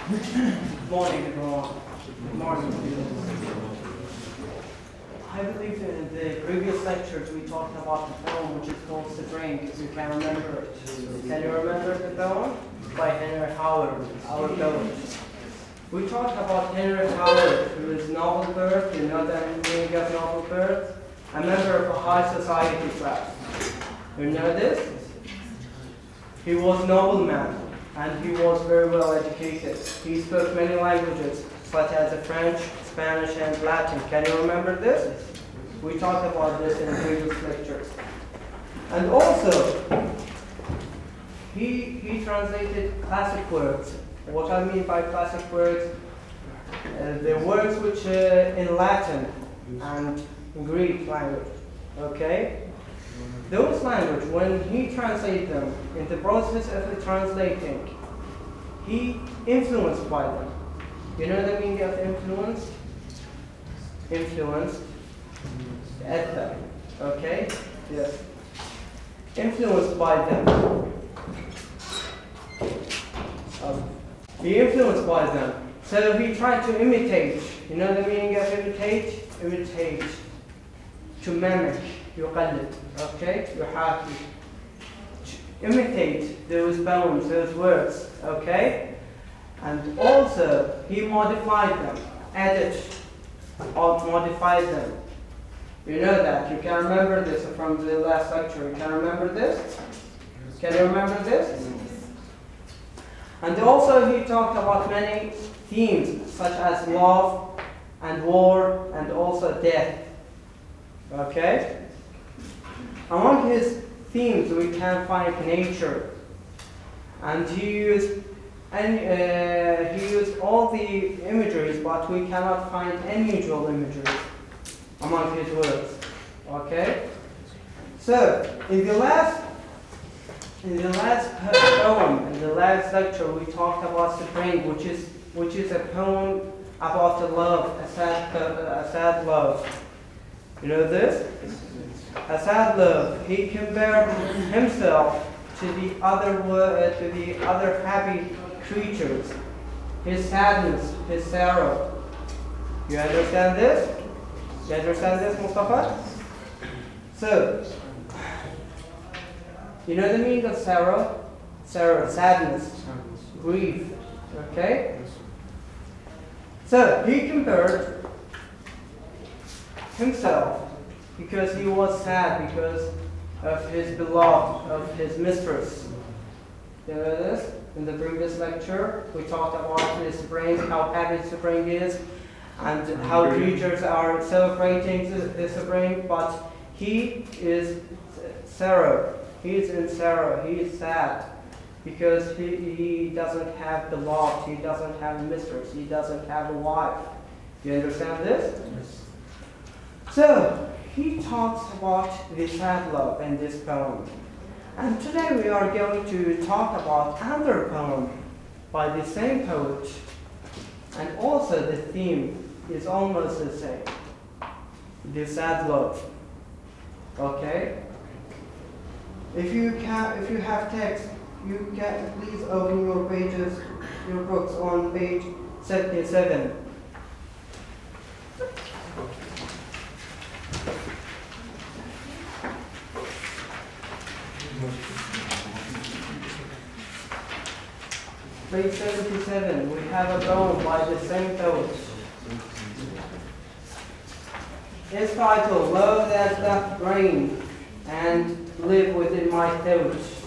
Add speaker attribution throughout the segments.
Speaker 1: Good morning, everyone. Good morning. I believe in the previous lectures we talked about the poem which is called Spring, if you can remember it. Can you remember the poem? By Henry Howard, our poet. We talked about Henry Howard, who is noble birth, you know the meaning of noble birth? A member of a high society class. You know this? He was a nobleman, and he was very well educated. He spoke many languages, such as French, Spanish, and Latin. Can you remember this? We talked about this in previous lectures. And also, he translated classic works. What I mean by classic works, the words which in Latin and Greek language, okay? Those languages, when he translated them, in the process of translating, he influenced by them. You know the meaning of influenced? Influenced. Etha. Okay? Yes. Influenced by them. He influenced by them. So he tried to imitate. You know the meaning of imitate? Imitate. To mimic. يقلد. Okay? You have to imitate those poems, those words. Okay? And also, he modified them, added or modified them. You know that. You can remember this from the last lecture. You can remember this? Can you remember this? And also, he talked about many themes, such as love and war and also death. Okay? Among his themes, we can find nature. And he used all the imageries, but we cannot find unusual imageries among his works. Okay? So, in the last poem, in the last lecture, we talked about Spring, which is a poem about the love, a sad love. You know this? A sad love. He compared himself to the other happy creatures. His sadness, his sorrow. You understand this? You understand this, Mustafa? So, you know the meaning of sorrow? Sorrow, sadness, grief. Okay? So, he compared himself because he was sad because of his beloved, of his mistress. You know this? In the previous lecture, we talked about the spring, how happy spring is, and how creatures are celebrating the spring, but he is sorrow. He is in sorrow. He is sad because he doesn't have beloved. He doesn't have a mistress. He doesn't have a wife. You understand this? Yes. So, he talks about the sad love in this poem. And today we are going to talk about another poem by the same poet. And also the theme is almost the same. The sad love. Okay? If you have text, you can please open your pages, your books on page 77. Page 77, we have a poem by the same poet. Its title, Love That Doth Reign and Live Within My Thoughts.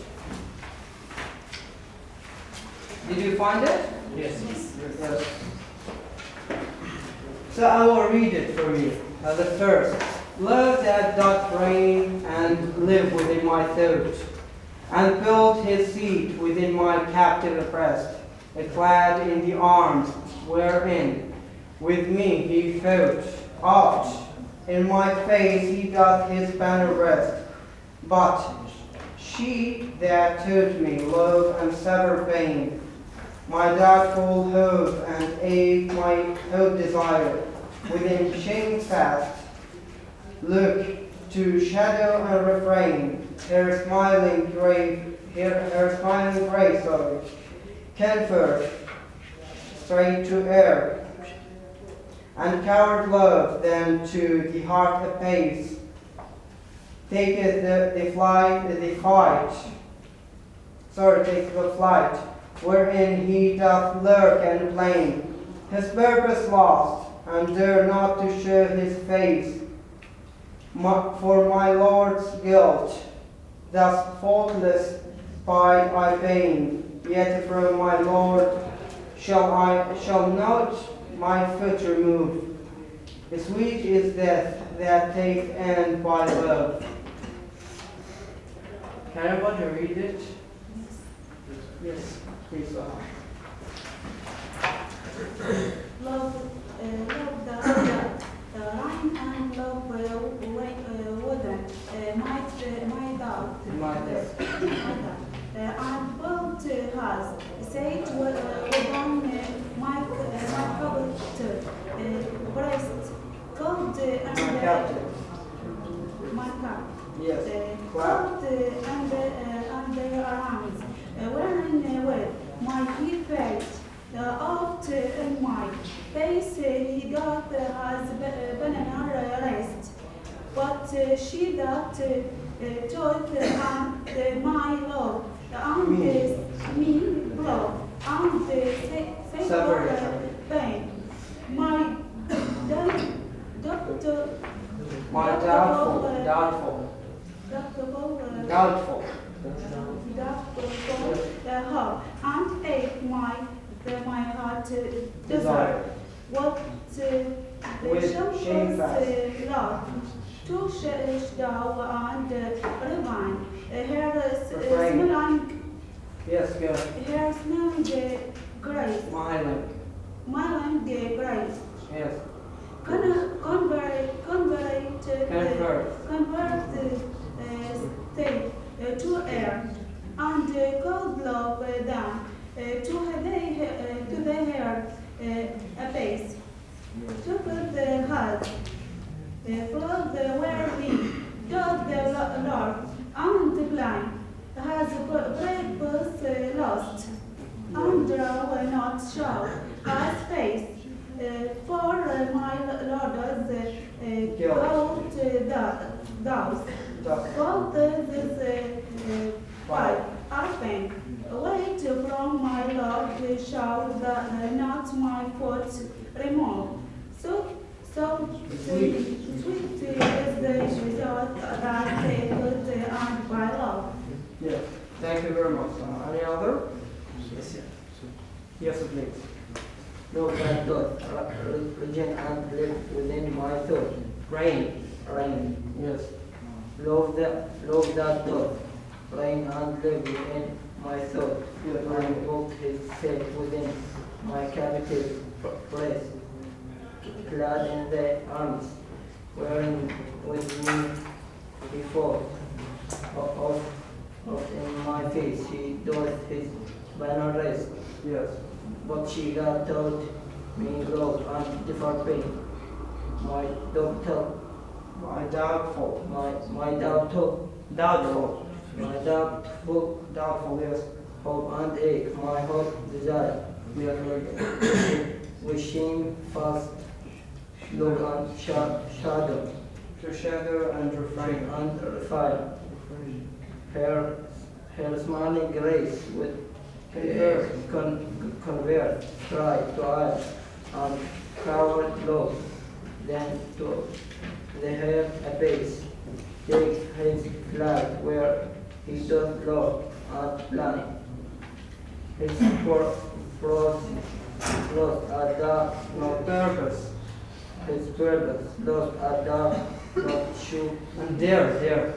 Speaker 1: Did you find it? Yes. Yes. So I will read it for you as the first. Love that doth reign and live within my thoughts, and build his seat within my captive breast, clad in the arms wherein with me he fought. Oft in my face he doth his banner rest, but she that taught me love and sever pain, my doubtful hope and aid my hope desire, within shame fast, look to shadow and refrain, her smiling grace, comfort, straight to air, and coward love them to the heart apace, taketh the flight, wherein he doth lurk and blame, his purpose lost, and dare not to show his face. For my Lord's guilt, thus faultless by I pain, yet from my Lord shall not my foot remove. Sweet is death that takes end by love. Can everybody read it? Yes, please.
Speaker 2: Love the rain and love weather, my doubt. And both has said within my breast, cold and my cup.
Speaker 1: Yes.
Speaker 2: Cold and arms. Wearing with my feet felt out in my face, he doth has banana rest, but she doth told and my love, and me love, and sacred pain. My doubtful heart, and ache my heart desire. What
Speaker 1: With shamefast
Speaker 2: love to thou and divine. Her smelling,
Speaker 1: yes, good.
Speaker 2: her smelling grace, smiling grace.
Speaker 1: Yes.
Speaker 2: Convert state to air, and cold love down to the hair apace. To put the heart, flood where we doth the Lord, and the blind has purpose lost, and draw not show has face. For my Lord's guilt both this fight are pain. Wait from my Lord shall not my foot remove. So sweet is the result that taketh and by love.
Speaker 1: Yes. Thank you very much. Any other? Yes, please.
Speaker 3: Love that doth region and live within my thought.
Speaker 1: Rain. Yes.
Speaker 3: Love that doth reign and live within my thought.
Speaker 1: Yes.
Speaker 3: And walk his faith within my captive place. Clad in the arms, wearing with me before of in my face, he doth his banner rest.
Speaker 1: Yes.
Speaker 3: But she got taught me love and different pain. My doubtful,
Speaker 1: yes.
Speaker 3: hope and ache, my hope desire.
Speaker 1: Yes, very good.
Speaker 3: Wishing fast, look and shadow,
Speaker 1: To shadow and refrain.
Speaker 3: and refine. Her smiling grace with convert, try to eye, and coward love, then to the hair apace, take his flag where he doth love and planning. His frost at dark, not
Speaker 1: Purpose.
Speaker 3: his purpose, lost at dark, not show,
Speaker 1: And there.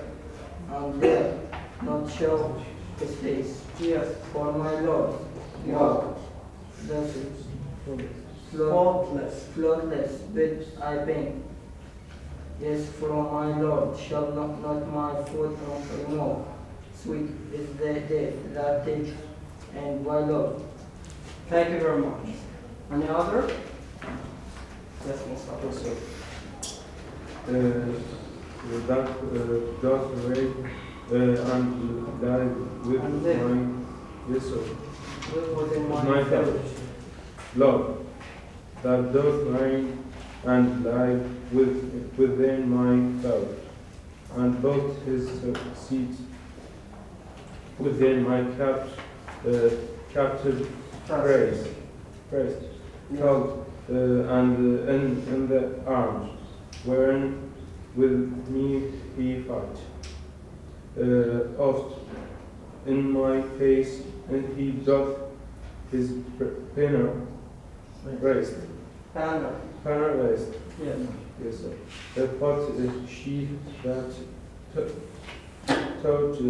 Speaker 3: and there, not show his face.
Speaker 1: Yes.
Speaker 3: For my Lord,
Speaker 1: Wow.
Speaker 3: thus
Speaker 1: Faultless.
Speaker 3: flawless bid I pain. Yes, from my Lord shall not my foot remove. Sweet is the death that takes and by love.
Speaker 1: Thank you very much. Any other? Yes, Mustafa.
Speaker 4: That doth wait and die with
Speaker 1: And live.
Speaker 4: my vessel.
Speaker 1: Live within
Speaker 4: My
Speaker 1: my
Speaker 4: thought.
Speaker 1: village.
Speaker 4: love, that doth reign and lie within my thought, and both his seat within my captive praise, felt, and in the arms, wherein with me he fight. Oft in my face, and he doth his banner raised.
Speaker 1: Banner.
Speaker 4: Banner raised.
Speaker 1: Yes.
Speaker 4: Yes, sir. But she that taught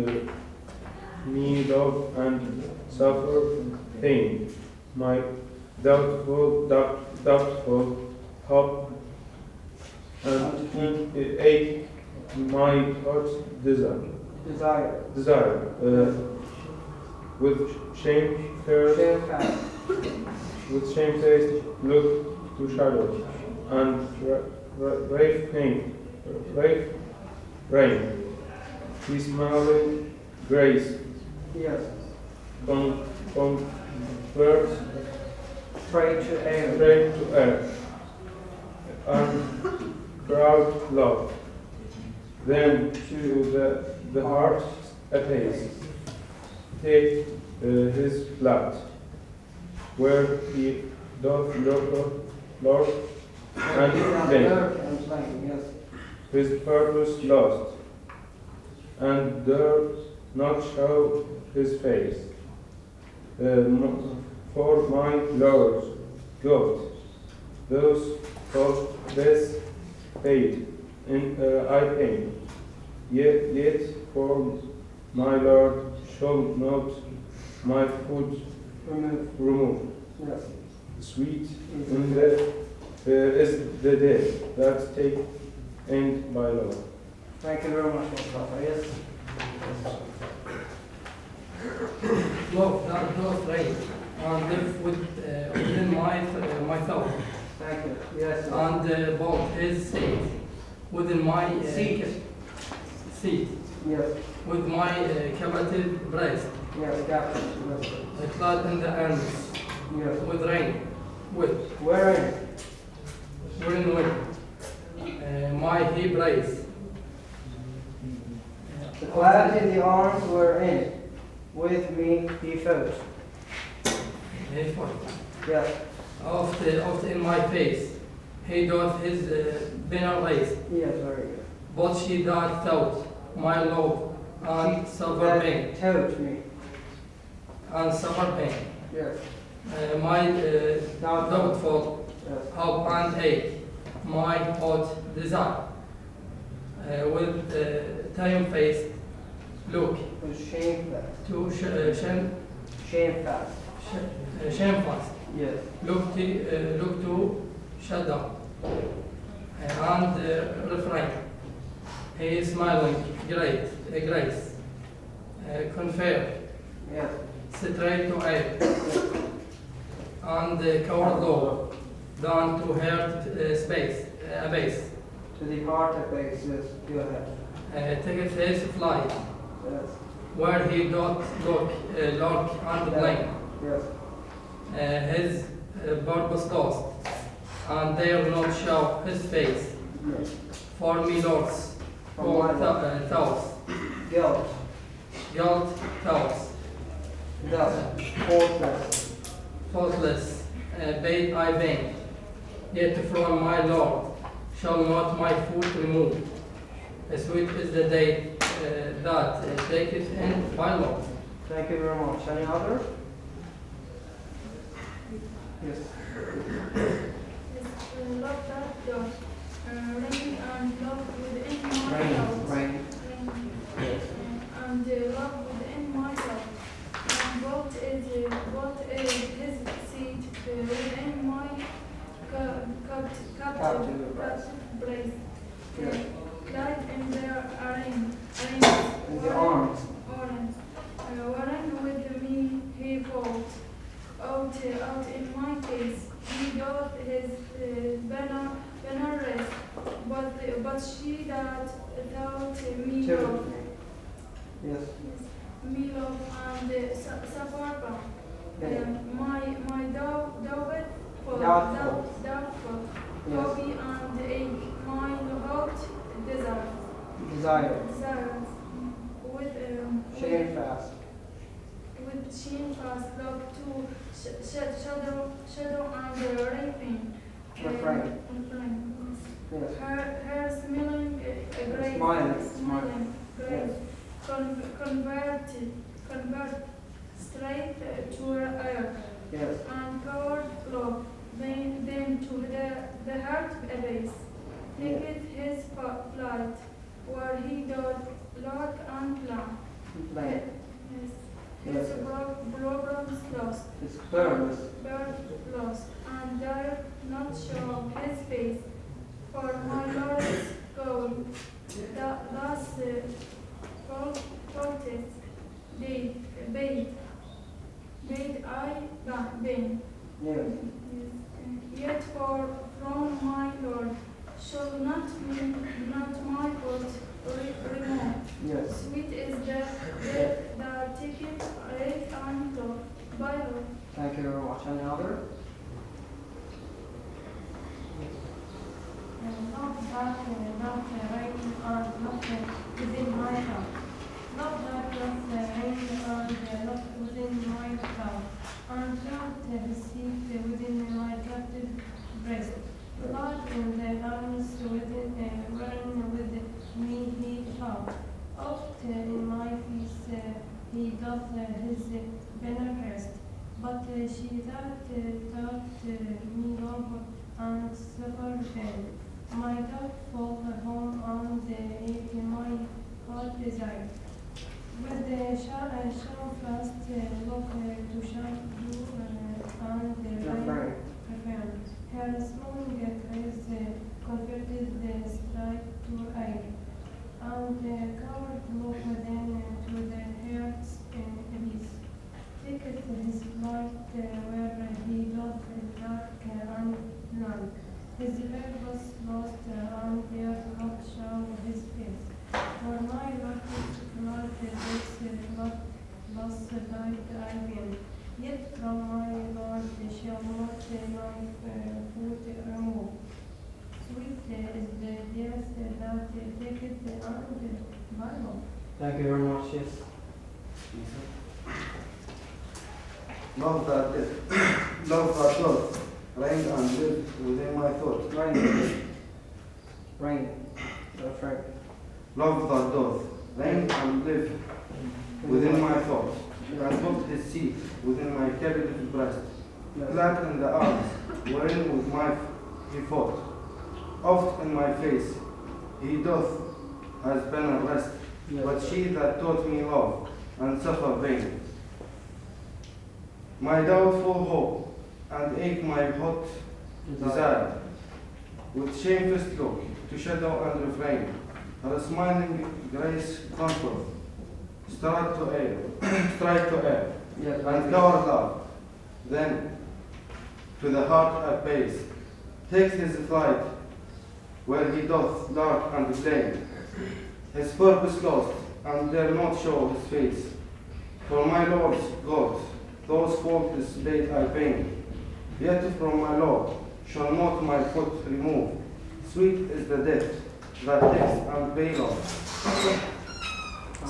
Speaker 4: me love and suffer pain, my doubtful hope, and ache my heart's desire. With shame with shamefaced look to shadow, and brave rain, his smiling grace,
Speaker 1: Yes.
Speaker 4: converts
Speaker 1: Straight to air.
Speaker 4: and proud love, then to the heart apace, take his flat, where he doth lord and plain,
Speaker 1: Yes.
Speaker 4: his purpose lost, and dare not show his face. For my Lord's God, those of this fate I pain, yet for my Lord shall not my foot remove.
Speaker 1: Yes.
Speaker 4: Sweet in the is the day that take end by law.
Speaker 1: Thank you very much, Mustafa. Yes.
Speaker 5: Love that doth reign and live within my thought,
Speaker 1: Thank you. Yes.
Speaker 5: and both his seat within my
Speaker 1: Seat.
Speaker 5: seat
Speaker 1: Yes.
Speaker 5: with my captive breast,
Speaker 1: Yes. Captain. Yes.
Speaker 5: clad in the arms
Speaker 1: Yes.
Speaker 5: with rain, with
Speaker 1: Wherein?
Speaker 5: my he brace.
Speaker 1: The clad in the arms wherein with me he fought.
Speaker 5: He fought.
Speaker 1: Yes.
Speaker 5: Oft in my face, he doth his banner raise,
Speaker 1: Yes, very good.
Speaker 5: but she that thought my love and suffer pain,
Speaker 1: Taught me.
Speaker 5: and suffer pain.
Speaker 1: Yes.
Speaker 5: My doubtful
Speaker 1: Yes.
Speaker 5: hope and ache, my hot desire, with time-faced look
Speaker 1: Was shamefast.
Speaker 5: to
Speaker 1: Shamefast.
Speaker 5: shamefast,
Speaker 1: Yes.
Speaker 5: look to shadow, and refrain. He is smiling, grace, confer,
Speaker 1: Yes.
Speaker 5: straight to air, and covered low, down to heart space, base.
Speaker 1: To the heart of base. Yes. Go ahead.
Speaker 5: Take his flight,
Speaker 1: Yes.
Speaker 5: where he doth lurk and blame.
Speaker 1: Yes.
Speaker 5: His purpose lost, and dare not show his face.
Speaker 1: Yes.
Speaker 5: For me, lords,
Speaker 1: For
Speaker 5: for
Speaker 1: my
Speaker 5: thoughts,
Speaker 1: Guilt.
Speaker 5: thoughts,
Speaker 1: Thus. Faultless.
Speaker 5: faultless, bade I vain. Yet from my Lord shall not my foot remove. Sweet is the day that taketh in by law.
Speaker 1: Thank you very much. Any other? Yes.
Speaker 6: Love that doth reign and love within my
Speaker 1: Rain.
Speaker 6: thoughts.
Speaker 1: Rain.
Speaker 6: And love within my thoughts. And what is his seat within my captive place.
Speaker 1: Yes.
Speaker 6: Clad in their arms.
Speaker 1: In the arms.
Speaker 6: Wherein with me he fought. Out in my face, he doth his banner rest, but she that thought me
Speaker 1: Two.
Speaker 6: love,
Speaker 1: Yes.
Speaker 6: and suffer.
Speaker 1: Yeah.
Speaker 6: My doubtful
Speaker 1: Doubtful.
Speaker 6: Doubtful.
Speaker 1: Yes.
Speaker 6: Hobby and ache. My heart desires.
Speaker 1: Desire.
Speaker 6: Desires. With
Speaker 1: Shamefast.
Speaker 6: with shamefast love to shadow and raping.
Speaker 1: Refrain.
Speaker 6: Refrain.
Speaker 1: Yes.
Speaker 6: Her smiling grace.
Speaker 1: Smiling.
Speaker 6: Smiling grace.
Speaker 1: Yes.
Speaker 6: Convert straight to air.
Speaker 1: Yes.
Speaker 6: And coward love, then to the heart abyss. Taketh his flight, where he doth lurk and plan.
Speaker 1: Blame.
Speaker 6: Yes.
Speaker 1: Yes.
Speaker 6: His programs lost,
Speaker 1: It's purpose.
Speaker 6: birth lost, and dare not show his face. For my Lord's goal, thus faulted, bade I been.
Speaker 1: Yes.
Speaker 6: Yet from my Lord shall not my foot remove.
Speaker 1: Yes.
Speaker 6: Sweet is the ticket rate and Bible.
Speaker 1: Thank you very much. Any other?
Speaker 7: Not that rain and not within my house. Not that rain and not within my house. And not received within my captive breast. Lord in the arms within run with me he shall. Oft in my face he doth his banner rest. But she that taught me love and suffer pain. My doubtful home and my heart desire. With the shall fast look to shall do and
Speaker 1: Refrain.
Speaker 7: refrain. Her smiling grace converted the strife to air. And coward look then to the heart's abyss. Taketh his flight where he doth dark and blank. His purpose lost and there not show his face. For my rapid blood this blood lost light I win. Yet from my Lord shall not my foot remove. Sweet is the death that taketh and Bible.
Speaker 1: Thank you very much. Yes.
Speaker 8: Love that doth reign and live within my thought.
Speaker 1: Rain. Rain. Refrain.
Speaker 8: Love that doth reign and live within my thought. And hold his seat within my captive breast.
Speaker 1: Yes.
Speaker 8: Glad in the arms wherein with he fought. Oft in my face he doth has been at rest.
Speaker 1: Yes.
Speaker 8: But she that taught me love and suffer vain. My doubtful hope and ache my hot desire, with shamefast look to shadow and refrain, her smiling grace comfort, strike to air,
Speaker 1: Yes.
Speaker 8: and coward love, then to the heart at base, takes his flight, where he doth lurk and blame, his purpose lost, and dare not show his face. For my Lord's God, those faultless bade I pain, yet from my Lord shall not my foot remove. Sweet is the death that takes and bail off.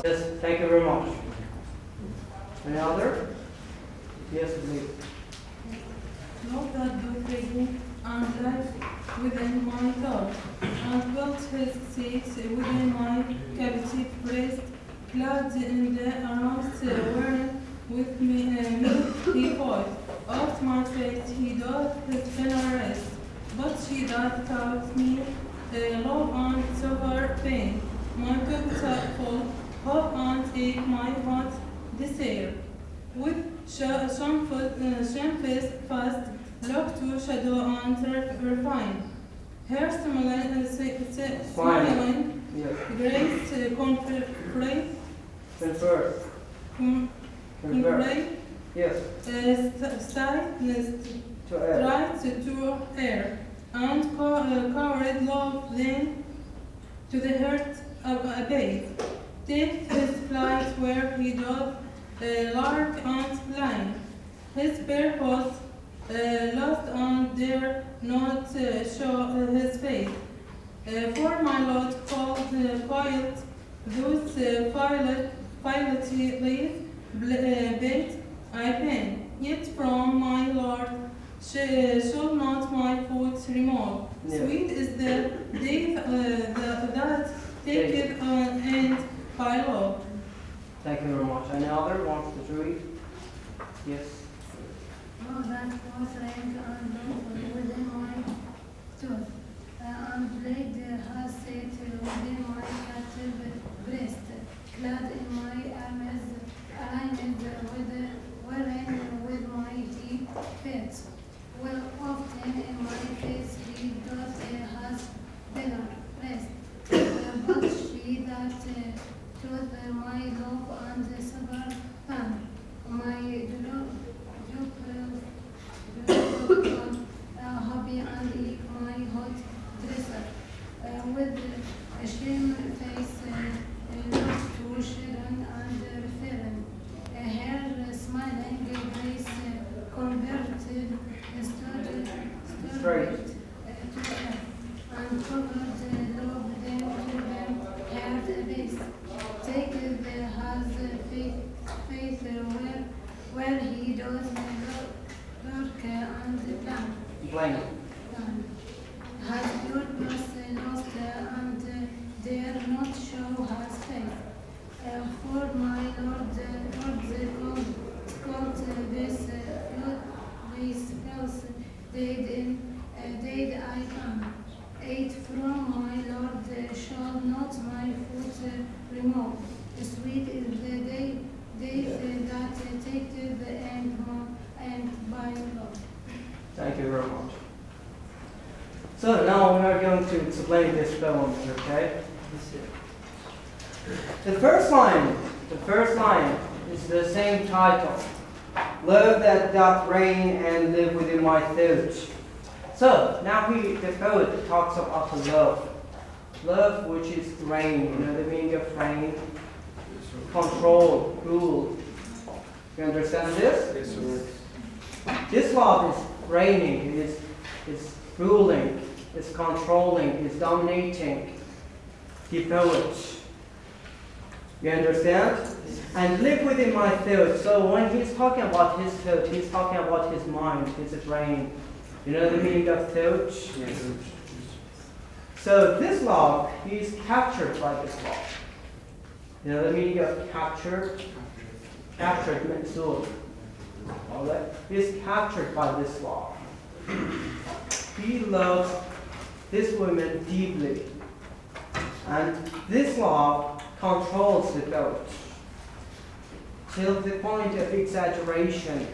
Speaker 1: Yes. Thank you very much. Any other? Yes, please.
Speaker 7: Love that doth reign and life within my thought, and built his seats within my captive breast, clad in the arms where with me he fought. Off my face he doth his banner rest, but she that taught me love and suffer pain. My comfortable hope and ache my heart desire. With shamefast fast look to shadow and refine. Her smiling
Speaker 1: Yes.
Speaker 7: grace convert
Speaker 1: Convert.
Speaker 7: convey
Speaker 1: Yes.
Speaker 7: sightness
Speaker 1: To air.
Speaker 7: right to air, and coward love then to the heart of a base. Take his flight where he doth lark and blind. His purpose
Speaker 2: lost and dare not show his face. For my Lord called Pilate, those Pilate bait I pen. Yet from my Lord shall not my foot remove.
Speaker 1: Yeah.
Speaker 2: Sweet is the death that taketh an end by love.
Speaker 1: Thank you very much. Any other wants to read? Yes.
Speaker 7: Oh, that was rained and love within my tooth, and blade has set within my captive breast, clad in my arms, aligned with my deep feet. Well, often in my face he doth has better rest, but she that tooth my love and supper pan, my hobby and eat my hot dresser, with a shame face look to Sharon and referring, her smiling grace converted straight to earth, and covered love them to them her base. Take has faith where he does work and plan.
Speaker 1: Blank.
Speaker 7: Has purpose lost and dare not show his faith. For my Lord called this else did I come. 8 from my Lord shall not my foot remove. Sweet is the day that taketh the end by love.
Speaker 1: Thank you very much. So now we are going to explain this poem, okay? The first line is the same title. Love that doth reign and live within my thoughts. So now the poet talks about love. Love which is reign, you know the meaning of reign? Control, rule. You understand this?
Speaker 4: Yes, sir.
Speaker 1: This love is reigning, is ruling, is controlling, is dominating the poet. You understand? And live within my thoughts. So when he's talking about his thought, he's talking about his mind, his brain. You know the meaning of thought?
Speaker 4: Yes.
Speaker 1: So this love, he's captured by this love. You know the meaning of captured? Captured means soul. Alright? He's captured by this love. He loves this woman deeply. And this love controls the poet till the point of exaggeration.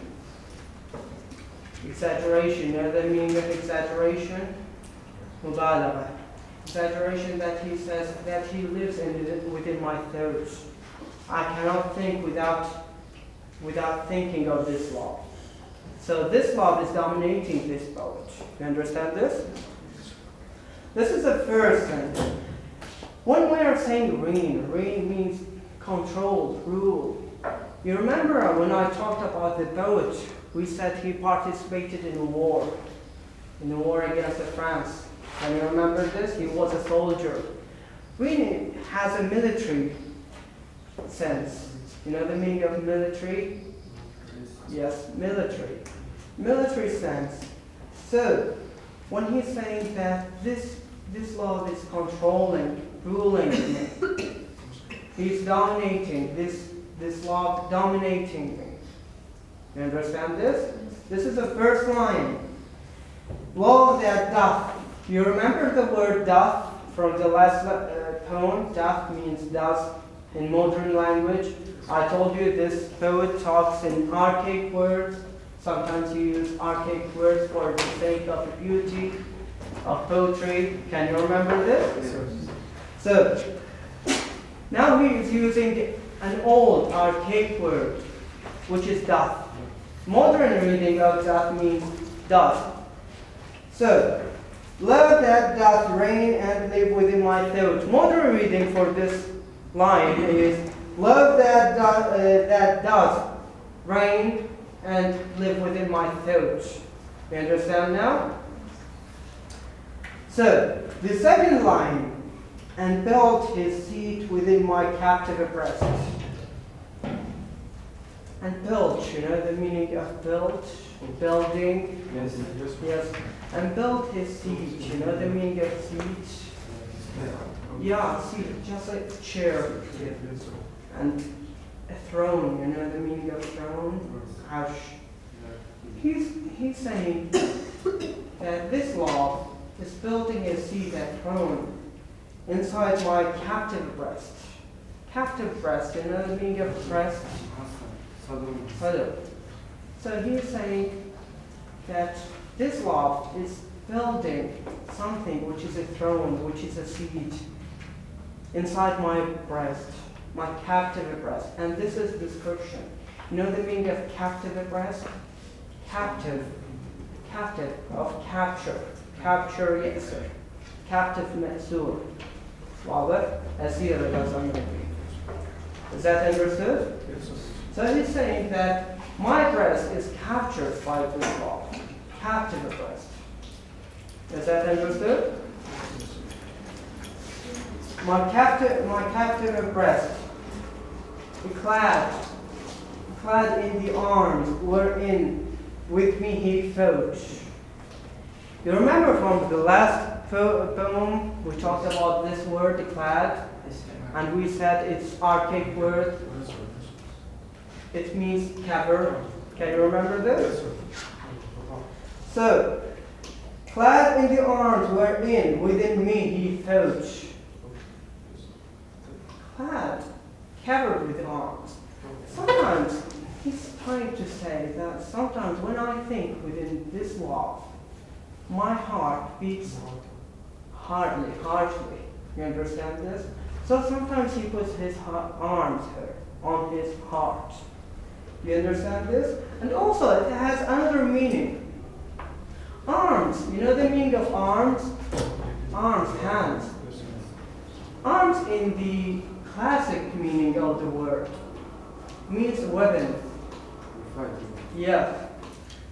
Speaker 1: Exaggeration, you know the meaning of exaggeration? Mubalagha. Exaggeration that he says that he lives within my thoughts. I cannot think without thinking of this love. So this love is dominating this poet. You understand this? This is the first sentence. One way of saying reign means control, rule. You remember when I talked about the poet, we said he participated in a war against France. Can you remember this? He was a soldier. Reign has a military sense. You know the meaning of military? Yes, military. Military sense. So, when he's saying that this love is controlling, ruling me, he's dominating, this love dominating me. You understand this? This is the first line. Love that doth. You remember the word doth from the last poem? Doth means does in modern language. I told you this poet talks in archaic words. Sometimes you use archaic words for the sake of the beauty of poetry. Can you remember this?
Speaker 4: Yes.
Speaker 1: So, now he is using an old archaic word, which is doth. Modern reading of doth means doth. So, love that doth reign and live within my thoughts. Modern reading for this line is love that does reign and live within my thoughts. You understand now? So, the second line, and built his seat within my captive breast. And built, you know the meaning of built, building.
Speaker 4: Yes.
Speaker 1: Yes. And built his seat, you know the meaning of seat. Yeah, seat, just like a chair. And a throne, you know the meaning of throne? Hush. He's saying that this law is building a seat, a throne, inside my captive breast. Captive breast, you know the meaning of breast? Hello. So he's saying that this law is building something which is a throne, which is a seat, inside my breast, my captive breast. And this is description. You know the meaning of captive breast? Captive. Captive of capture. Capture, yes, sir. Captive مأسور. واضح؟ أسير الأسلامية. Is that understood? So he's saying that my breast is captured by this law. Captive breast. Is that understood? My captive breast, clad in the arms wherein with me he fought. You remember from the last poem we talked about this word, clad, and we said it's archaic word. It means cover. Can you remember this? So, clad in the arms wherein within me he fought. Clad, covered with arms. Sometimes he's trying to say that sometimes when I think within this law, my heart beats harshly. You understand this? So sometimes he puts his arms here on his heart. You understand this? And also it has another meaning. Arms, you know the meaning of arms? Arms, hands. Arms in the classic meaning of the word means weapon. Yeah.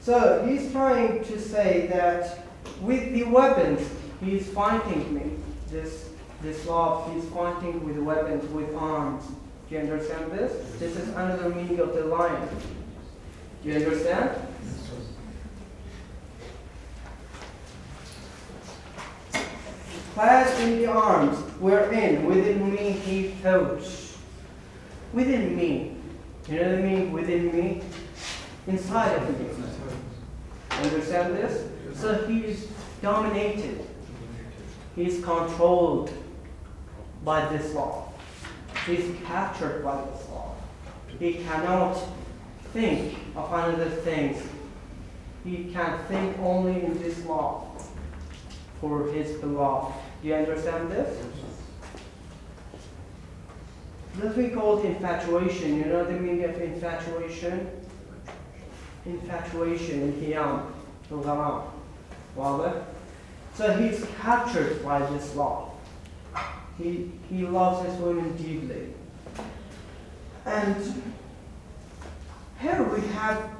Speaker 1: So he's trying to say that with the weapons, he's fighting me. This law, he's fighting with weapons, with arms. Do you understand this? This is another meaning of the line. Do you understand? Clad in the arms wherein within me he fought. Within me. You know what I mean? Within me? Inside of me. Understand this? So he is dominated. He is controlled by this law. He is captured by this law. He cannot think of another things. He can think only in this law for his beloved. Do you understand this? This we call infatuation. You know the meaning of infatuation? Infatuation in Hiyam, al-Gharam. واضح? So he's captured by this law. He loves his women deeply. And here we have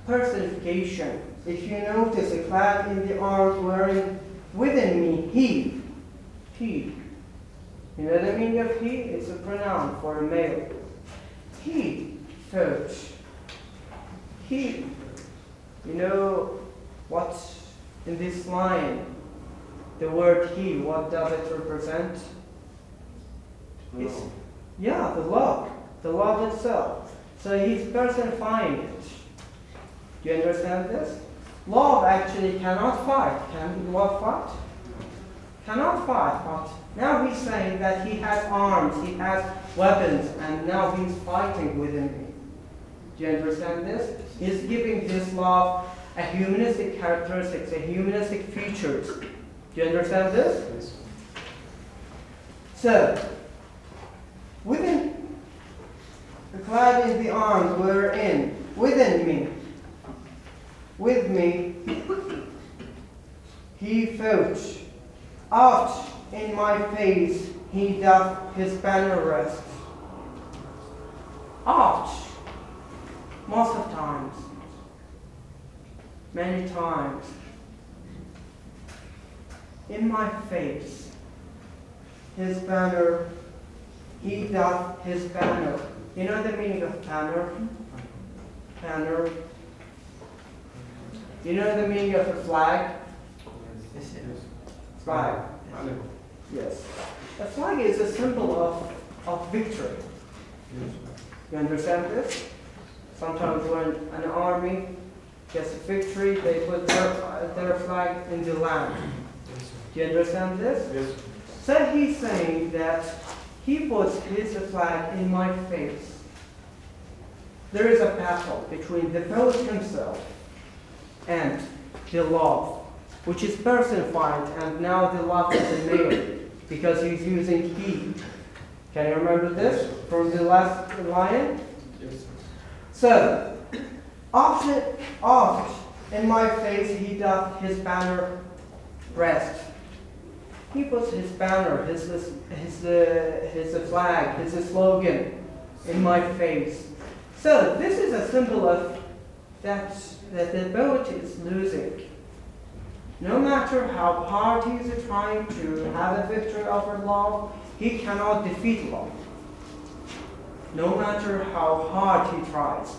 Speaker 1: personification. If you notice, a clad in the arms wearing within me, he. You know the meaning of he? It's a pronoun for a male. He fought. He. You know what in this line, the word he, what does it represent? It's, yeah, the love itself. So he's personifying it. Do you understand this? Love actually cannot fight. Can love fight? Cannot fight, but now he's saying that he has arms, he has weapons, and now he's fighting within me. Do you understand this? He's giving this love a humanistic characteristics, a humanistic features. Do you understand this? Yes. So, within, clad in the arms wherein, within me, with me, he fought. Out in my face he doth his banner rest. Out, most of times. many times. In my face, his banner, he doth his banner. You know the meaning of banner? Banner. You know the meaning of a flag? Flag. Yes. A flag is a symbol of victory. You understand this? Sometimes when an army gets a victory, they put their flag in the land. Do you understand this?
Speaker 4: Yes.
Speaker 1: So he's saying that he puts his flag in my face. There is a battle between the poet himself and the love, which is personified, and now the love is a male because he's using he. Can you remember this from the last line?
Speaker 4: Yes.
Speaker 1: So, oft in my face he doth his banner rest. He puts his banner, his flag, his slogan in my face. So this is a symbol of that the poet is losing. No matter how hard he is trying to have a victory over love, he cannot defeat love. No matter how hard he tries,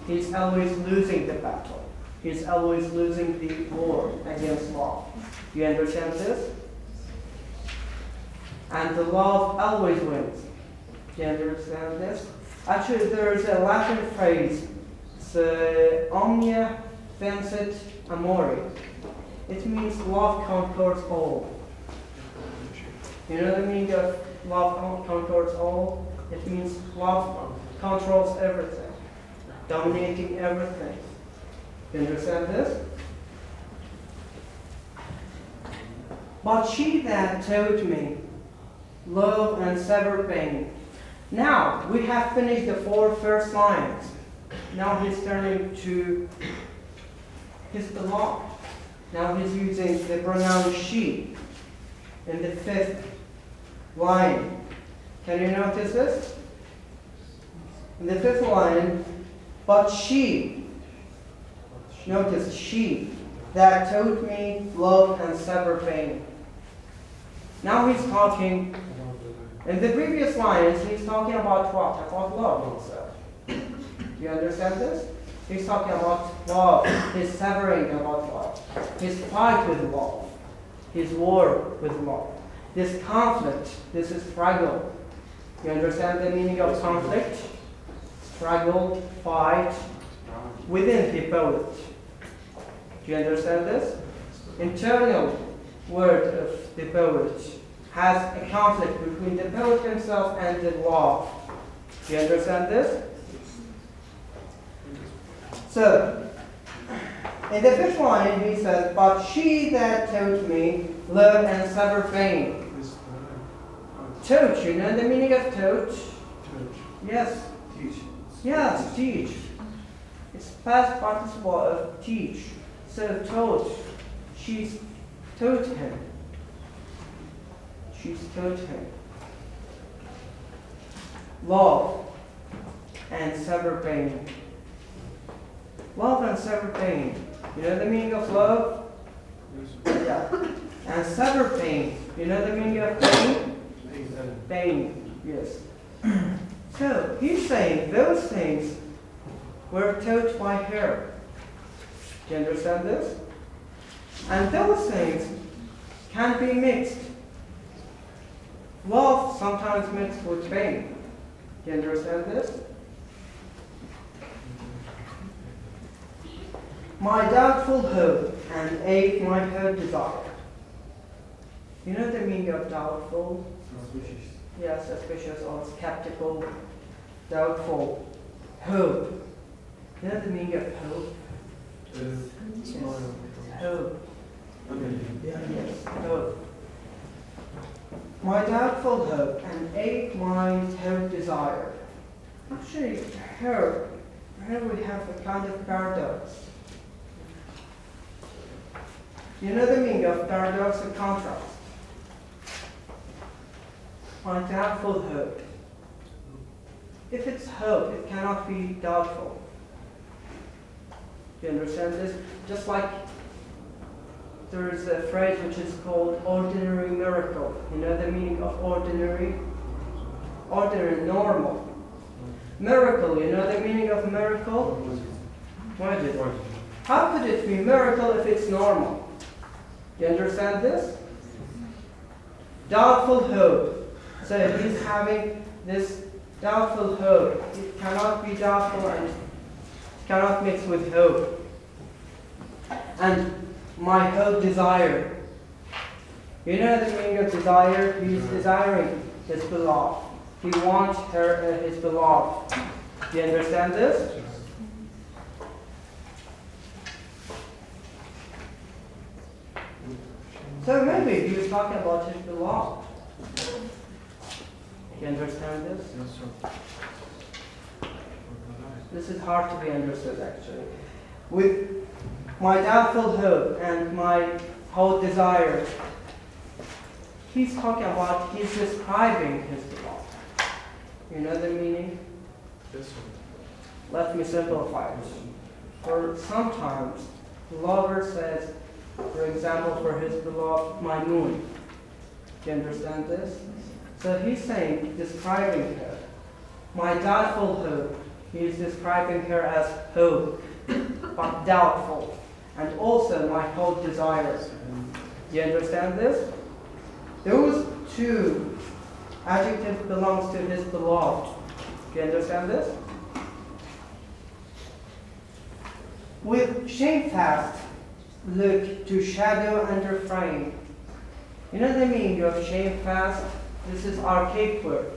Speaker 1: he's always losing the battle. He's always losing the war against love. You understand this? And the love always wins. Do you understand this? Actually, there is a Latin phrase, omnia vincit amore. It means love conquers all. You know the meaning of love conquers all? It means love controls everything, dominating everything. You understand this? But she that taught me love and sever pain. Now we have finished the 4 first lines. Now he's turning to his beloved. Now he's using the pronoun she in the 5th line. Can you notice this? In the 5th line, but she, notice she, that taught me love and sever pain. Now he's talking, in the previous lines, he's talking about what? About love himself. Do you understand this? He's talking about love, his severing about love, his fight with love, his war with love, this conflict, this is struggle. You understand the meaning of conflict? Struggle, fight, within the poet. Do you understand this? Internal word of the poet has a conflict between the poet himself and the love. Do you understand this? So, in the 5th line he says, but she that taught me love and sever pain. Taught, you know the meaning of taught? Yes.
Speaker 4: Teach.
Speaker 1: Yes, teach. It's past participle of teach. So taught. She's taught him. She's taught him. Love and sever pain. Love and sever pain. You know the meaning of love? Yeah. And sever pain. You know the meaning of pain? Pain. Yes. So he's saying those things were taught by her. Do you understand this? And those things can be mixed. Love sometimes mixed with pain. Do you understand this? My doubtful hope and ache my heart desire. You know the meaning of doubtful?
Speaker 4: Suspicious.
Speaker 1: Yeah, suspicious or skeptical, doubtful, hope. You know the meaning of hope? Yes. Hope. Yes, hope. My doubtful hope and ache my hope desire. Actually, here we have a kind of paradox. You know the meaning of paradox and contrast? My doubtful hope. If it's hope, it cannot be doubtful. Do you understand this? Just like there is a phrase which is called ordinary miracle. You know the meaning of ordinary? Ordinary, normal. Miracle, you know the meaning of miracle? What is it? How could it be miracle if it's normal? Do you understand this? Doubtful hope. So he's having this doubtful hope. It cannot be doubtful and cannot mix with hope. And my hope desire. You know the meaning of desire? He's desiring his beloved. He wants her, his beloved. Do you understand this? So maybe he was talking about his beloved. You understand this? This is hard to be understood actually. With my doubtful hope and my whole desire, he's talking about, he's describing his beloved. You know the meaning? Let me simplify it. For sometimes, the lover says, for example, for his beloved, my moon. Do you understand this? So he's saying, describing her. My doubtful hope, he's describing her as hope, but doubtful. And also my whole desires. Do you understand this? Those two adjectives belongs to his beloved. Do you understand this? With shamefast look to shadow and refrain. You know the meaning of shamefast? This is archaic word.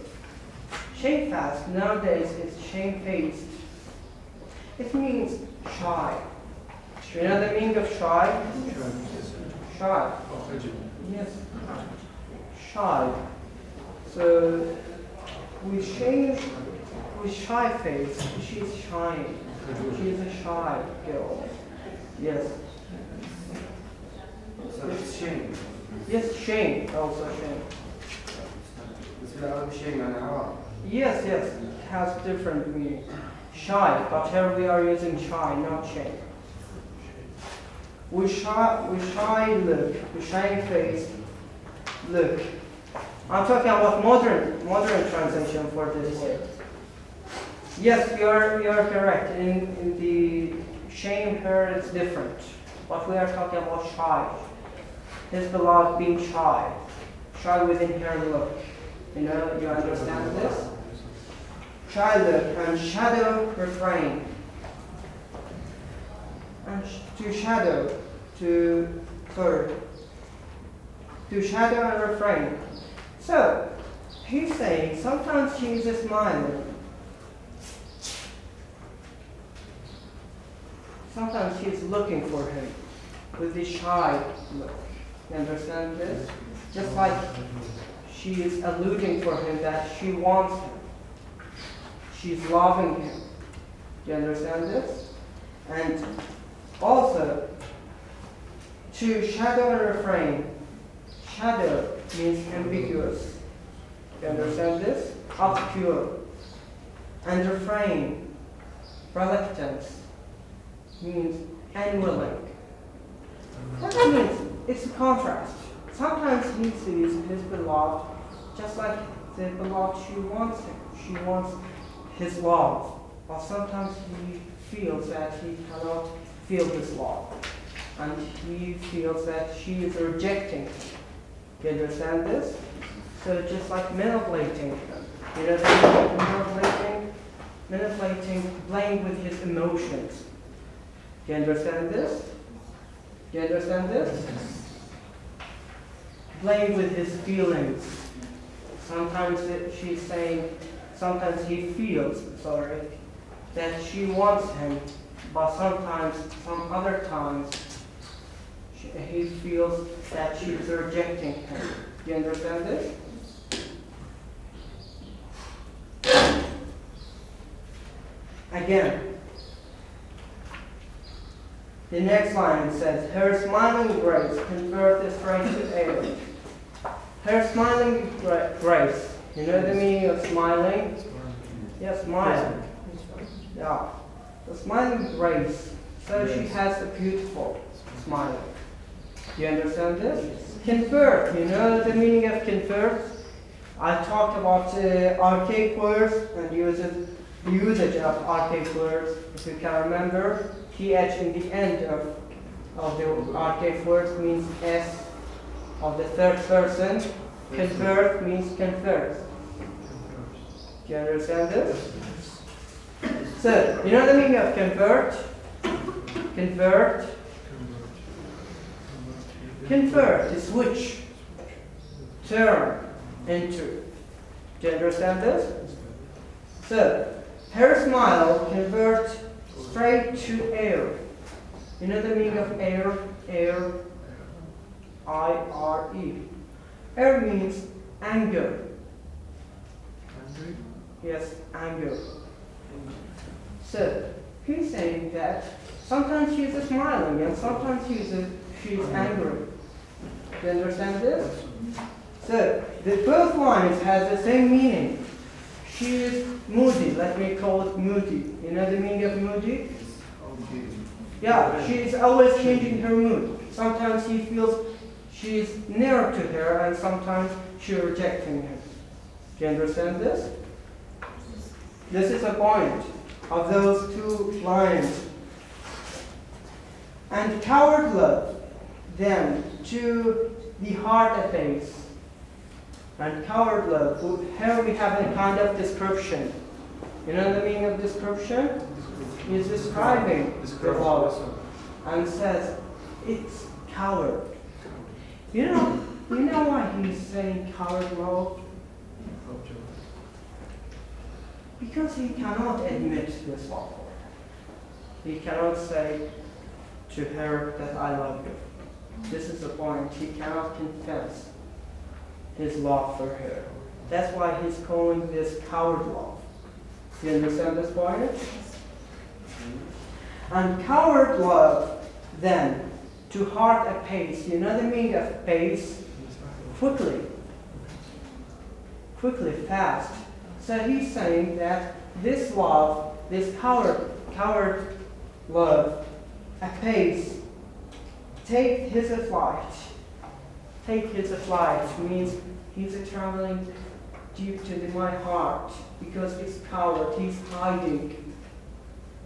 Speaker 1: Shamefast nowadays is shamefaced. It means shy. You know the meaning of shy? Shy. Yes. Shy. So with shy face, she's shy. She's a shy girl. Yes.
Speaker 8: So it's shame.
Speaker 1: Yes, shame. Also shame. Yes, yes. It has different meaning. Shy, but here we are using shy, not shame. With shy look, with shy face, look. I'm talking about modern translation for this word. Yes, you're correct. In the shame here it's different. But we are talking about shy. His beloved being shy. Shy within her look. You know, you understand this? Shy look and shadow refrain. And to shadow and refrain. So, he's saying sometimes she's smiling. Sometimes she's looking for him with this shy look. You understand this? Just like she is alluding for him that she wants him. She's loving him. Do you understand this? And also, to shadow and refrain. Shadow means ambiguous. Do you understand this? Obscure. And refrain, reluctance, means unwilling. What that means, it's a contrast. Sometimes he sees his beloved just like the beloved she wants him. She wants his love. But sometimes he feels that he cannot feel this love. And he feels that she is rejecting him. Do you understand this? So just like manipulating him. You know that manipulating, playing with his emotions. Do you understand this? Do you understand this? Playing with his feelings. Sometimes she's saying, sometimes he feels, that she wants him, but sometimes, some other times, he feels that she's rejecting him. Do you understand this? Again, the next line says, her smiling grace converts the rain to air. Her smiling grace. You know the meaning of smiling? Yes, smile. Yeah. The smiling grace So she has a beautiful smile. Do you understand this? Convert, you know the meaning of convert? I talked about archaic words and usage of archaic words. If you can remember, th in the end of the archaic words means s of the third person. Convert means convert. Do you understand this? So, you know the meaning of convert? Convert. Convert is switch, turn into. Do you understand this? So, her smile convert straight to air. You know the meaning of air? Air. I-R-E. Air means anger. Yes, anger. So, he's saying that sometimes she's smiling and sometimes she's angry. Do you understand this? So, the both lines has the same meaning. She is moody, let me call it moody. You know the meaning of moody? Yeah, she is always changing her mood. Sometimes he feels she is near to her and sometimes she rejecting him. Do you understand this? This is a point of those two lines. And coward love, then, to the heart apace. And coward love, here we have a kind of description. You know the meaning of description? He's describing the love and says, it's coward. You know why he's saying coward love? Because he cannot admit this love. He cannot say to her that I love you. This is the point. He cannot confess his love for her. That's why he's calling this coward love. Do you understand this point? And coward love, then, to heart apace. You know the meaning of pace? Quickly. Quickly, fast. So he's saying that this love, this coward love, apace, take his flight. Take his flight means he's traveling deep to my heart because it's coward, he's hiding.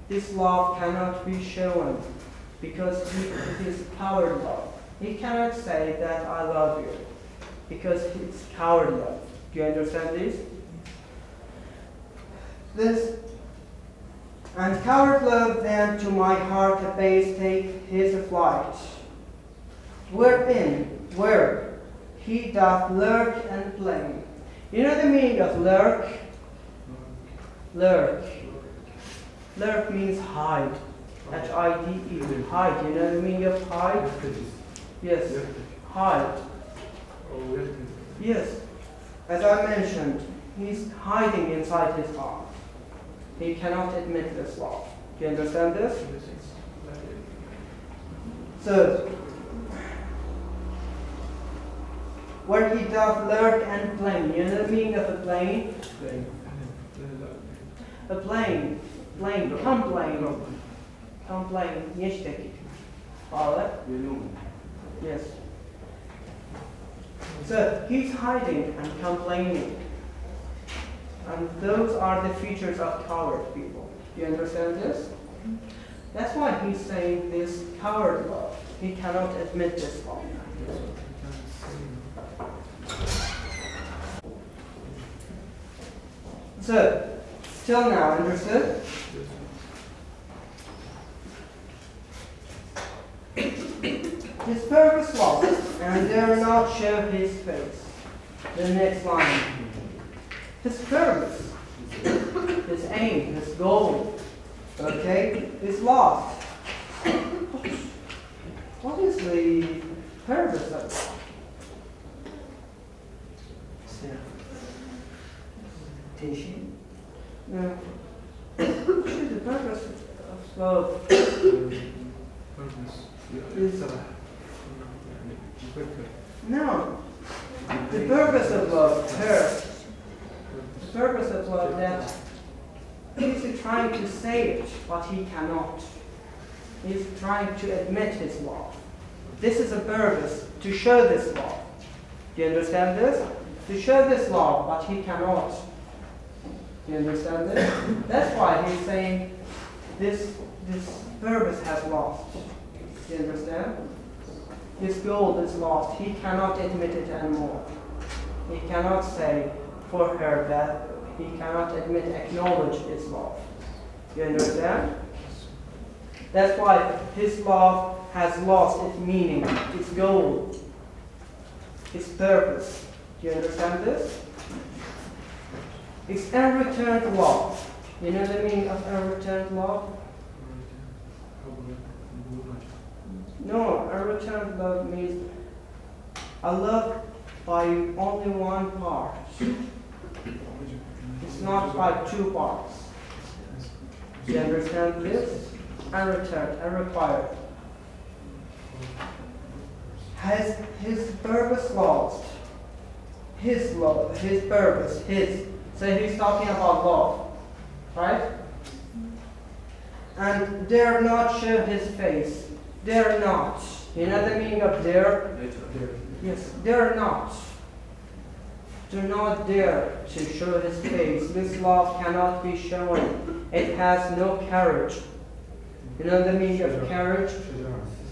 Speaker 1: This love cannot be shown because it is coward love. He cannot say that I love you because it's coward love. Do you understand this? And coward love then to my heart apace take his flight. Where he doth lurk and play. You know the meaning of lurk? Lurk. Lurk means hide. H-I-D-E. Hide. You know the meaning of hide? Yes. Hide. Yes. As I mentioned, he's hiding inside his heart. He cannot admit this love. Do you understand this? So, where he doth lurk and plane. You know the meaning of a plane? A plane. Plane. Complain. Complain. Yeshtaki. Alright? Yes. So, he's hiding and complaining. And those are the features of coward people. Do you understand this? That's why he's saying this coward love. He cannot admit this love. So, till now, understood? His purpose was, and dare not show his face. The next line. His purpose, his aim, his goal, okay, is lost. What is the purpose of it? Teaching? No. Actually, the purpose of love is no. The purpose of love, her. The purpose of love that he's trying to say it, but he cannot. He's trying to admit his love. This is a purpose to show this love. Do you understand this? To show this love, but he cannot. Do you understand this? That's why he's saying this purpose has lost. Do you understand? His goal is lost. He cannot admit it anymore. He cannot say for her that he cannot acknowledge his love. You understand? That's why his love has lost its meaning, its goal, its purpose. Do you understand this? It's unreturned love. You know the meaning of unreturned love? No, unreturned love means a love by only one part. It's not by two parts. Do you understand this? Unreturned, unrequired. Has his purpose lost? His love, his purpose, his. So he's talking about love, right? And dare not show his face. Dare not. You know the meaning of dare? Yes, dare not. Do not dare to show his face. This love cannot be shown. It has no courage. You know the meaning of courage?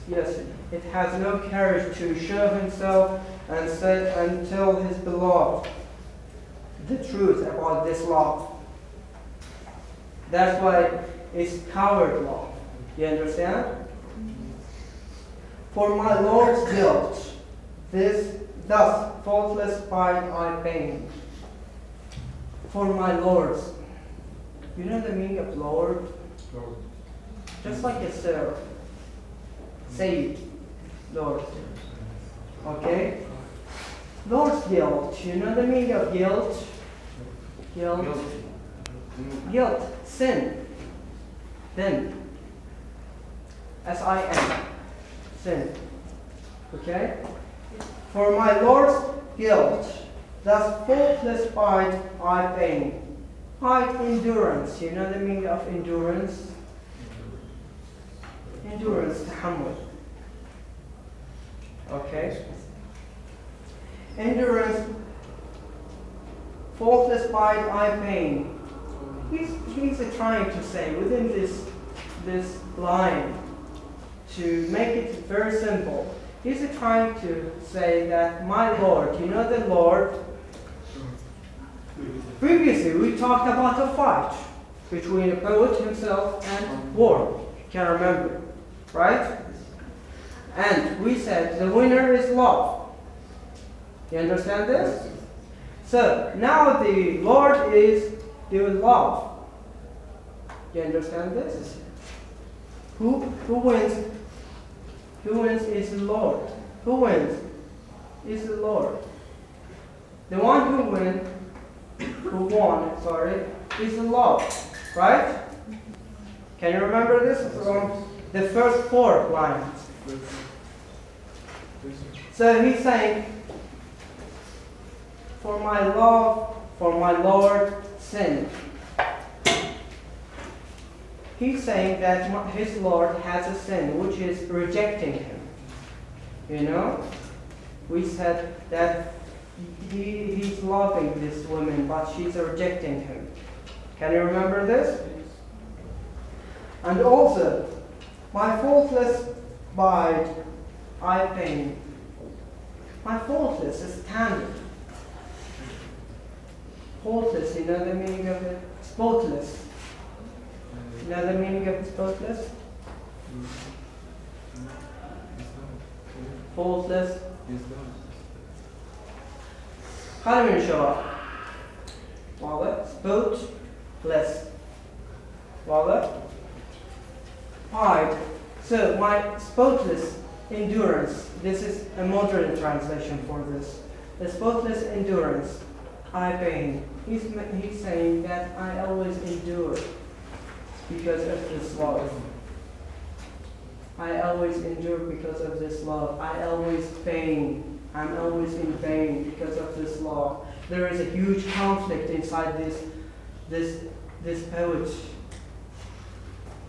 Speaker 1: Yes, it has no courage to show himself and say and tell his beloved the truth about this love. That's why it's coward love. You understand? For my Lord's guilt, this thus faultless fight I pain. For my Lord's. You know the meaning of Lord? Just like a serf. Say Lord. Okay? Lord's guilt. You know the meaning of guilt? Guilt. Guilt. Sin. Then. S-I-N. Sin. Okay? For my Lord's guilt, thus faultless fight I pain. Fight endurance. You know the meaning of endurance? Endurance, tahammul. Okay? Endurance, faultless fight I pain. He's trying to say within this line, to make it very simple, he's trying to say that my Lord, you know the Lord? Previously we talked about a fight between a poet himself and war. Can remember, right? And we said the winner is love. You understand this? So now the Lord is the love. You understand this? Who wins? Who wins is the Lord. Who wins is the Lord. The one who won, is the love, right? Can you remember this from the first 4 lines? So he's saying, for my love, for my Lord, sin. He's saying that his Lord has a sin, which is rejecting him. You know? We said that he's loving this woman, but she's rejecting him. Can you remember this? And also, my faultless bide I pain. My faultless is standard. Faultless, you know the meaning of it? Spotless. You know the meaning of spotless? Faultless. خالي من الشراء. واضح؟ spotless. واضح؟ Hide. So my spotless endurance. This is a modern translation for this. The spotless endurance I pain. He's saying that I always endure because of this love. I always endure because of this love. I always pain. I'm always in pain because of this love. There is a huge conflict inside this poet.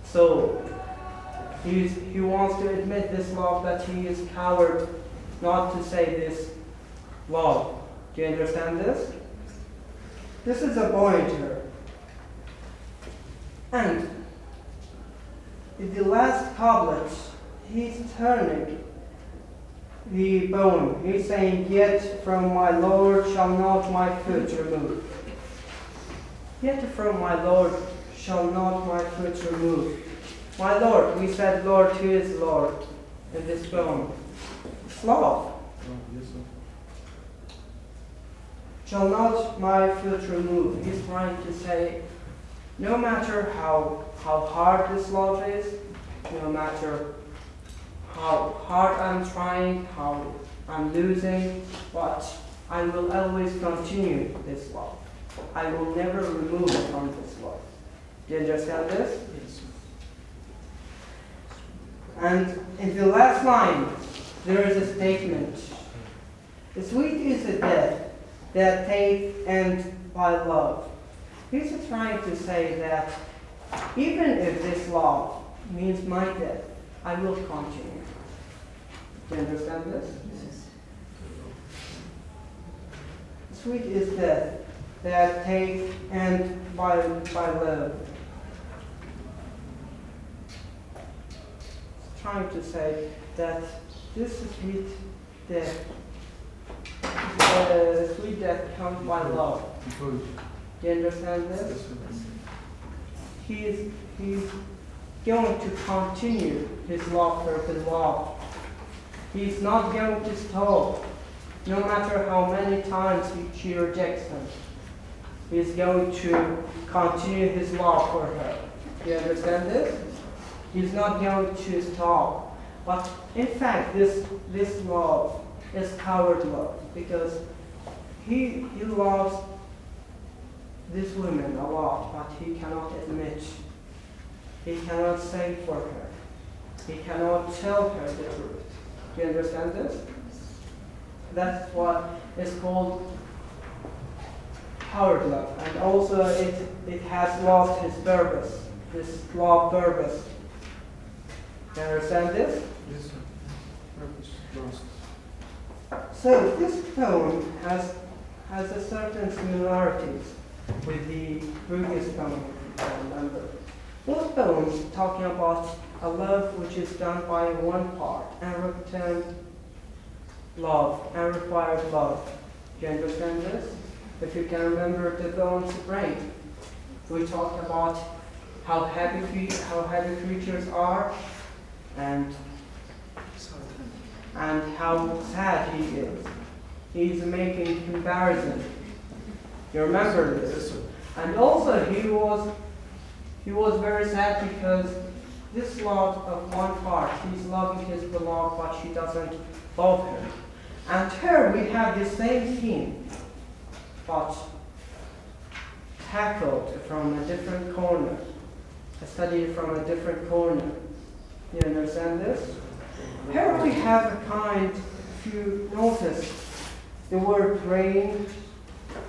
Speaker 1: So he wants to admit this love, but he is coward not to say this love. Do you understand this? This is a pointer. And in the last couplet, he's turning the poem. He's saying, yet from my Lord shall not my foot remove. Yet from my Lord shall not my foot remove. My Lord, we said Lord, who is Lord in this poem? It's love. Shall not my foot remove. He's trying to say, no matter how hard this love is, no matter how hard I'm trying, how I'm losing, but I will always continue this love. I will never remove from this love. Do you understand this?
Speaker 4: Yes.
Speaker 1: And in the last line, there is a statement. Sweet is the death that takes end by love. He's trying to say that even if this love means my death, I will continue. Do you understand this? Sweet is death that takes end by love. It's trying to say that this sweet death, sweet death comes by love. Do you understand this? He's going to continue his love for the beloved. He's not going to stop, no matter how many times she rejects him. He's going to continue his love for her. Do you understand this? He's not going to stop. But in fact, this love is coward love, because he loves this woman a lot, but he cannot admit. He cannot say for her. He cannot tell her the truth. Do you understand this? That's what is called coward love. And also it has lost its purpose, this love purpose. Do you understand this?
Speaker 4: Yes, sir. Purpose lost.
Speaker 1: So this poem has a certain similarities with the previous poem, if I remember. Both poems talking about a love which is done by one part, and return love, and required love. Do you understand this? If you can remember the poem Spring, we talked about how happy creatures are, and how sad he is. He's making comparison. You remember this? And also he was very sad because this love of one part, he's loving his beloved, but she doesn't love her. And here we have the same theme, but tackled from a different corner, studied from a different corner. You understand this? Here we have a kind, if you notice, the word praying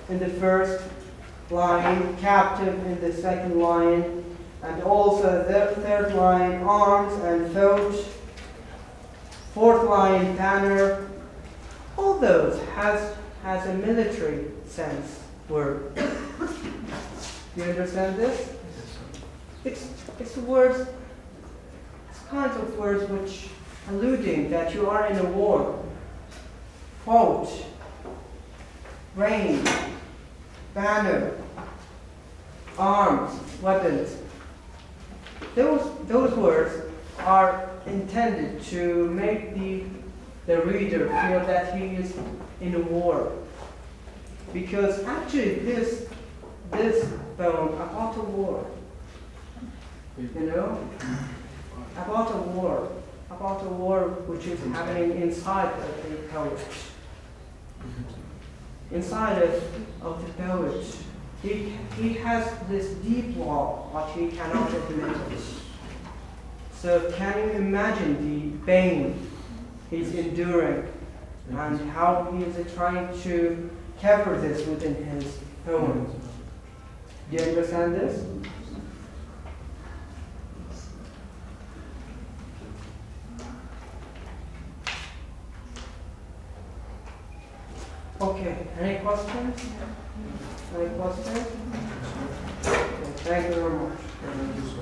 Speaker 1: in the first line, captive in the second line, and also the third line, arms and thought, fourth line, banner. All those has a military sense word. You understand this? It's words, it's kinds of words which alluding that you are in a war. Quote, rain, banner, arms, weapons. Those words are intended to make the reader feel that he is in a war. Because actually this poem about a war, about a war which is happening inside of the poet. Inside of the poet, he has this deep love, but he cannot admit it. So can you imagine the pain he's enduring and how he is trying to cover this within his poem? Do you understand this? Okay, any questions? Any questions? Okay, thank you very much.